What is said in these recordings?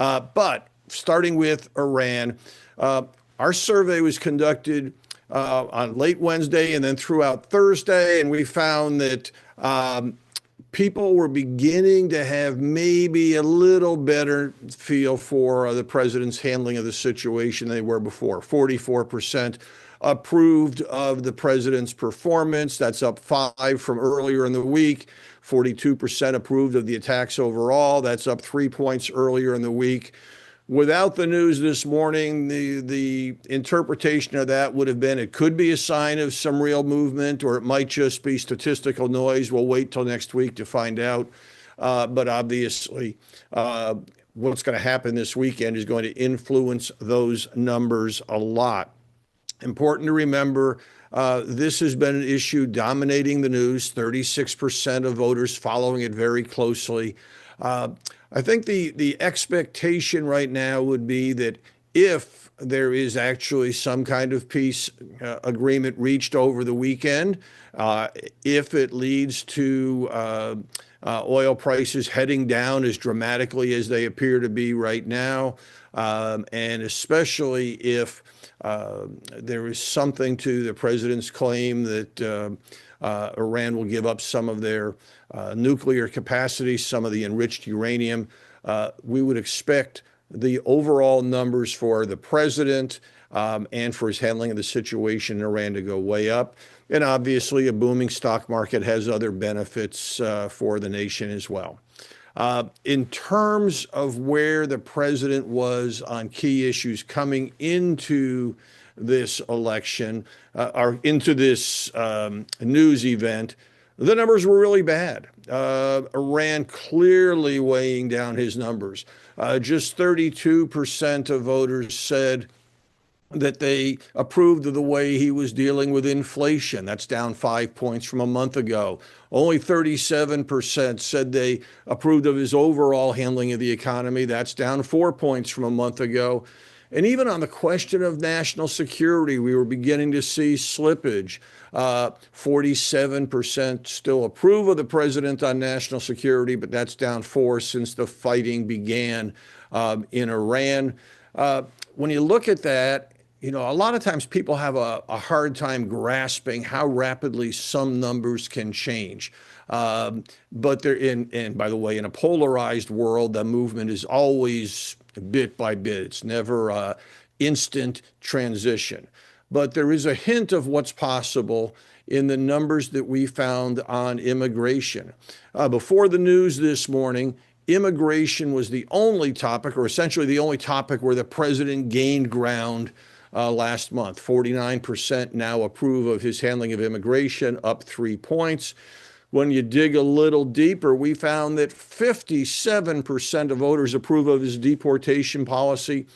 But starting with Iran, our survey was conducted on late Wednesday and then throughout Thursday, and we found that people were beginning to have maybe a little better feel for the president's handling of the situation than they were before. 44% approved of the president's performance. That's up 5 from earlier in the week. 42% approved of the attacks overall. That's up 3 points earlier in the week. Without the news this morning, the interpretation of that would have been it could be a sign of some real movement, or it might just be statistical noise. We'll wait till next week to find out. But obviously, what's going to happen this weekend is going to influence those numbers a lot. Important to remember, this has been an issue dominating the news, 36% of voters following it very closely. I think the expectation right now would be that if there is actually some kind of peace agreement reached over the weekend, if it leads to oil prices heading down as dramatically as they appear to be right now, and especially if there is something to the president's claim that Iran will give up some of their nuclear capacity, some of the enriched uranium, we would expect the overall numbers for the president and for his handling of the situation in Iran to go way up. And obviously, a booming stock market has other benefits for the nation as well. In terms of where the president was on key issues coming into this election, or into this news event, the numbers were really bad. Iran clearly weighing down his numbers. Just 32% of voters said that they approved of the way he was dealing with inflation. That's down 5 points from a month ago. Only 37% said they approved of his overall handling of the economy. That's down 4 points from a month ago. And even on the question of national security, we were beginning to see slippage. 47% still approve of the president on national security, but that's down 4 since the fighting began in Iran. When you look at that, you know, a lot of times people have a hard time grasping how rapidly some numbers can change. But they're and by the way, in a polarized world, the movement is always bit by bit. It's never instant transition. But there is a hint of what's possible in the numbers that we found on immigration. Before the news this morning, immigration was the only topic, or essentially the only topic, where the president gained ground last month. 49% now approve of his handling of immigration, up 3 points. When you dig a little deeper, we found that 57% of voters approve of his deportation policy.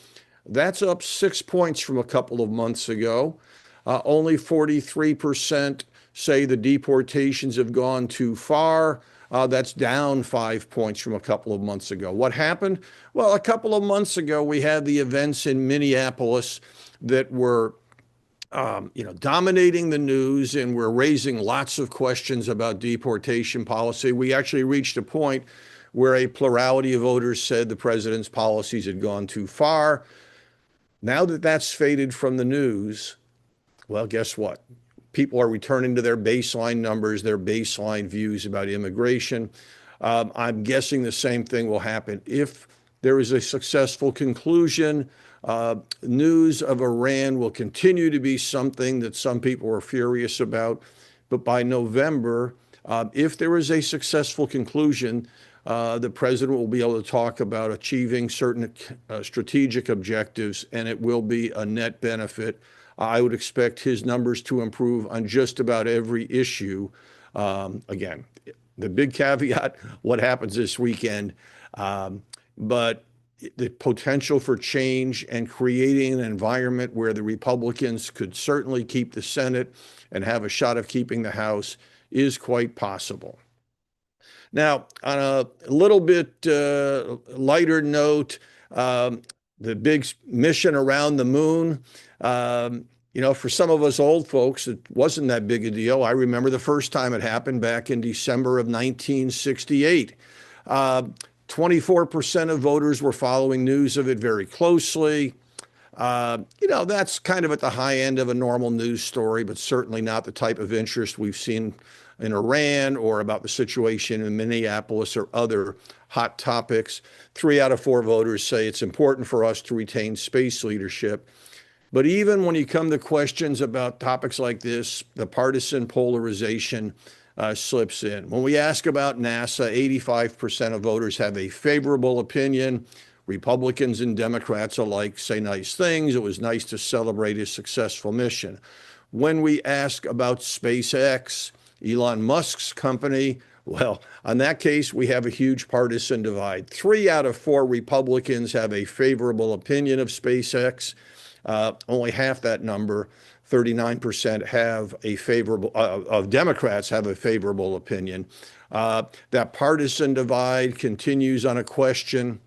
That's up 6 points from a couple of months ago. Only 43% say the deportations have gone too far. That's down 5 points from a couple of months ago. What happened? Well, a couple of months ago, we had the events in Minneapolis that were dominating the news and were raising lots of questions about deportation policy. We actually reached a point where a plurality of voters said the president's policies had gone too far. Now that that's faded from the news, well, guess what? People are returning to their baseline numbers, their baseline views about immigration. I'm guessing the same thing will happen if there is a successful conclusion. News of Iran will continue to be something that some people are furious about. But by November, if there is a successful conclusion, the president will be able to talk about achieving certain strategic objectives, and it will be a net benefit. I would expect his numbers to improve on just about every issue. Again, the big caveat, what happens this weekend, but the potential for change and creating an environment where the Republicans could certainly keep the Senate and have a shot of keeping the House is quite possible. Now, on a little bit lighter note, the big mission around the moon, for some of us old folks, it wasn't that big a deal. I remember the first time it happened back in December of 1968. 24% of voters were following news of it very closely. That's kind of at the high end of a normal news story, but certainly not the type of interest we've seen in Iran or about the situation in Minneapolis or other hot topics. 3 out of 4 voters say it's important for us to retain space leadership. But even when you come to questions about topics like this, the partisan polarization slips in. When we ask about NASA, 85% of voters have a favorable opinion. Republicans and Democrats alike say nice things. It was nice to celebrate a successful mission. When we ask about SpaceX, Elon Musk's company, well, on that case, we have a huge partisan divide. 3 out of 4 Republicans have a favorable opinion of SpaceX. Only half that number, 39% have a favorable, of Democrats have a favorable opinion. That partisan divide continues on a question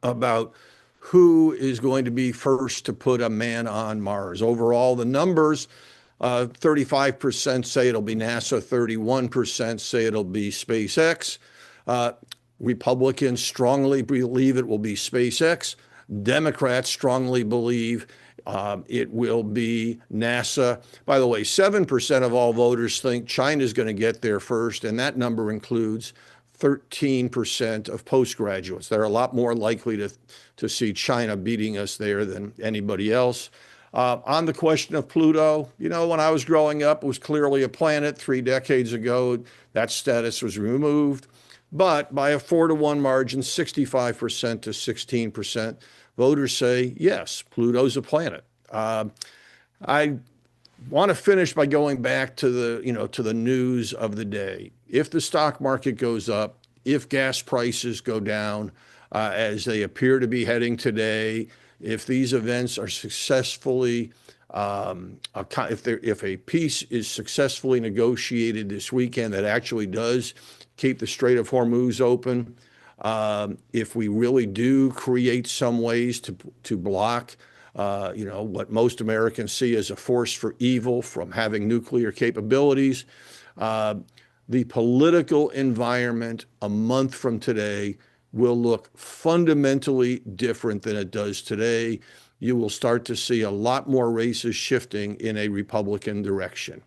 about who is going to be first to put a man on Mars. Overall, the numbers, 35% say it'll be NASA, 31% say it'll be SpaceX. Republicans strongly believe it will be SpaceX. Democrats strongly believe it will be NASA. By the way, 7% of all voters think China's going to get there first, and that number includes 13% of postgraduates. They're a lot more likely to see China beating us there than anybody else. On the question of Pluto, when I was growing up, it was clearly a planet. 3 decades ago, that status was removed. But by a 4-to-1 margin, 65% to 16%, voters say, yes, Pluto's a planet. I want to finish by going back to the news of the day. If the stock market goes up, if gas prices go down, as they appear to be heading today, if these events are successfully, if a peace is successfully negotiated this weekend that actually does keep the Strait of Hormuz open, if we really do create some ways to block what most Americans see as a force for evil from having nuclear capabilities, the political environment a month from today will look fundamentally different than it does today. You will start to see a lot more races shifting in a Republican direction.